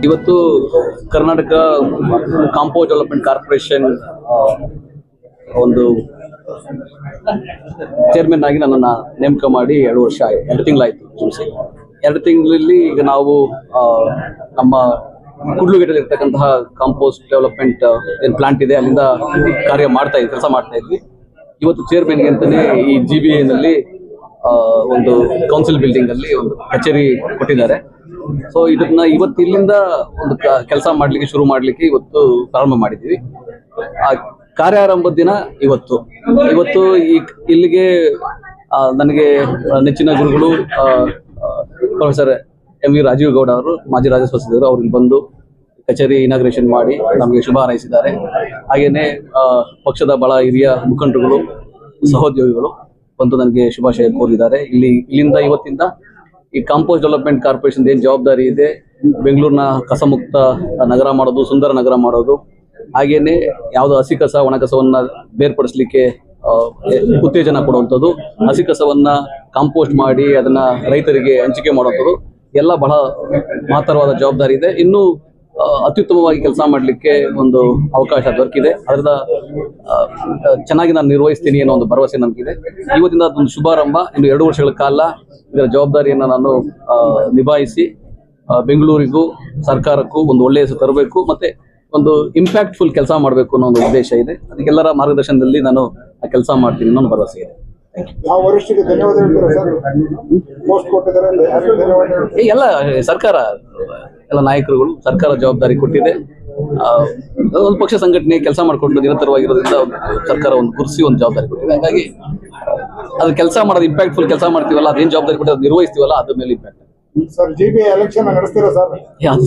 ಇವತ್ತು Karnataka compound development corporation ಒಂದು chairman ಆಗಿ ನನ್ನನ್ನು ನೇಮಕ ಮಾಡಿ 2 ವರ್ಷ ಆಯ್ತು, 2 ತಿಂಗಳಾಯ್ತು. 2 ತಿಂಗಳಲ್ಲಿ ಈಗ ನಾವು ನಮ್ಮ ಕುಡ್ಲುಗೇಟಲ್ಲಿ ಇರ್ತಕ್ಕಂತಹ ಕಾಂಪೋಸ್ಟ್ ಡೆವಲಪ್ಮೆಂಟ್ ಏನು ಪ್ಲಾಂಟ್ ಇದೆ ಅಲ್ಲಿಂದ ಕೆಲಸ ಮಾಡ್ತಾ ಇದ್ವಿ. ಇವತ್ತು ಚೇರ್ಮನ್ಗೆ ಅಂತಾನೆ ಈ GBA ನಲ್ಲಿ ಒಂದು ಕೌನ್ಸಿಲ್ ಬಿಲ್ಡಿಂಗ್ ಅಲ್ಲಿ ಒಂದು ಕಚೇರಿ ಕೊಟ್ಟಿದ್ದಾರೆ. ಸೊ ಇದನ್ನ ಇವತ್ತು ಇಲ್ಲಿಂದ ಒಂದು ಕೆಲಸ ಮಾಡ್ಲಿಕ್ಕೆ ಶುರು ಮಾಡ್ಲಿಕ್ಕೆ ಇವತ್ತು ಪ್ರಾರಂಭ ಮಾಡಿದ್ದೀವಿ. ಆ ಕಾರ್ಯಾರಂಭದ ದಿನ ಇವತ್ತು ಇಲ್ಲಿಗೆ ನನಗೆ ನೆಚ್ಚಿನ ಗುರುಗಳು ಪ್ರೊಫೆಸರ್ MV ರಾಜೀವ್ ಗೌಡ ಅವರು, ಮಾಜಿ ರಾಜ್ಯ ಸದಸ್ಯರು, ಅವ್ರು ಇಲ್ಲಿ ಬಂದು ಕಚೇರಿ ಇನಾಗ್ರೇಷನ್ ಮಾಡಿ ನಮಗೆ ಶುಭ ಹಾರೈಸಿದ್ದಾರೆ. ಹಾಗೇನೆ ಪಕ್ಷದ ಬಹಳ ಹಿರಿಯ ಮುಖಂಡರುಗಳು, ಸಹೋದ್ಯೋಗಿಗಳು ಬಂದು ನನಗೆ ಶುಭಾಶಯ ಕೋರಿದ್ದಾರೆ. ಇಲ್ಲಿಂದ ಇವತ್ತಿಂದ ಈ ಕಾಂಪೋಸ್ಟ್ ಡೆವಲಪ್ಮೆಂಟ್ ಕಾರ್ಪೊರೇಷನ್ ಏನು ಜವಾಬ್ದಾರಿ ಇದೆ, ಬೆಂಗಳೂರಿನ ಕಸಮುಕ್ತ ನಗರ ಮಾಡೋದು, ಸುಂದರ ನಗರ ಮಾಡೋದು, ಹಾಗೇನೆ ಯಾವುದು ಹಸಿ ಕಸ ಒಣ ಕಸವನ್ನ ಬೇರ್ಪಡಿಸಲಿಕ್ಕೆ ಉತ್ತೇಜನ ಕೊಡುವಂಥದ್ದು, ಹಸಿ ಕಸವನ್ನ ಕಾಂಪೋಸ್ಟ್ ಮಾಡಿ ಅದನ್ನ ರೈತರಿಗೆ ಹಂಚಿಕೆ ಮಾಡುವಂಥದ್ದು ಎಲ್ಲ ಬಹಳ ಮಹತ್ತರವಾದ ಜವಾಬ್ದಾರಿ ಇದೆ. ಇನ್ನೂ ಅತ್ಯುತ್ತಮವಾಗಿ ಕೆಲಸ ಮಾಡಲಿಕ್ಕೆ ಒಂದು ಅವಕಾಶ ದೊರಕಿದೆ. ಅದರಿಂದ ಚೆನ್ನಾಗಿ ನಾನು ನಿರ್ವಹಿಸ್ತೀನಿ ಅನ್ನೋ ಒಂದು ಭರವಸೆ ನಮಗಿದೆ. ಇವತ್ತಿನ ಅದೊಂದು ಶುಭಾರಂಭ. ಇನ್ನು 2 ವರ್ಷಗಳ ಕಾಲ ಇದರ ಜವಾಬ್ದಾರಿಯನ್ನು ನಾನು ನಿಭಾಯಿಸಿ ಬೆಂಗಳೂರಿಗೂ ಸರ್ಕಾರಕ್ಕೂ ಒಂದು ಒಳ್ಳೆಯ ಹೆಸರು ತರಬೇಕು, ಮತ್ತೆ ಒಂದು ಇಂಪ್ಯಾಕ್ಟ್ಫುಲ್ ಕೆಲಸ ಮಾಡಬೇಕು ಅನ್ನೋ ಒಂದು ಉದ್ದೇಶ ಇದೆ. ಅದಕ್ಕೆಲ್ಲರ ಮಾರ್ಗದರ್ಶನದಲ್ಲಿ ನಾನು ಆ ಕೆಲಸ ಮಾಡ್ತೀನಿ ಅನ್ನೋ ಭರವಸೆ ಇದೆ. ಎಲ್ಲ ಸರ್ಕಾರ, ಎಲ್ಲ ನಾಯಕರುಗಳು, ಸರ್ಕಾರ ಜವಾಬ್ದಾರಿ ಕೊಟ್ಟಿದೆ. ಒಂದು ಪಕ್ಷ ಸಂಘಟನೆ ಕೆಲಸ ಮಾಡಿಕೊಂಡು ನಿರಂತರವಾಗಿರೋದ್ರಿಂದ ಸರ್ಕಾರ ಒಂದು ಗುರುಸಿ ಒಂದು ಜವಾಬ್ದಾರಿ ಕೊಟ್ಟಿದೆ. ಹಾಗಾಗಿ ಅದು ಕೆಲಸ ಮಾಡೋದು ಇಂಪ್ಯಾಕ್ಟ್ಫುಲ್ ಕೆಲಸ ಮಾಡ್ತೀವಲ್ಲ, ಅದೇನು ಜವಾಬ್ದಾರಿ ಕೊಟ್ಟು ಅದು ನಿರ್ವಹಿಸ್ತೀವಲ್ಲ, ಅದ್ರ ಮೇಲೆ ಇಂಪ್ಯಾಕ್ಟ್.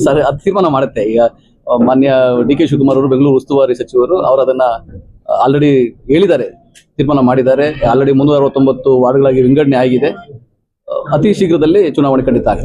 ಸರ್ ಅದು ತೀರ್ಮಾನ ಮಾಡುತ್ತೆ. ಈಗ ಮಾನ್ಯ DK ಶಿವಕುಮಾರ್ ಅವರು, ಬೆಂಗಳೂರು ಉಸ್ತುವಾರಿ ಸಚಿವರು, ಅವರು ಅದನ್ನ ಆಲ್ರೆಡಿ ಹೇಳಿದ್ದಾರೆ, ತೀರ್ಮಾನ ಮಾಡಿದ್ದಾರೆ. ಆಲ್ರೆಡಿ 369 ವಾರ್ಡ್ಗಳಾಗಿ ವಿಂಗಡಣೆ ಆಗಿದೆ. ಅತಿ ಶೀಘ್ರದಲ್ಲಿ ಚುನಾವಣೆ ಖಂಡಿತ ಆಗುತ್ತೆ.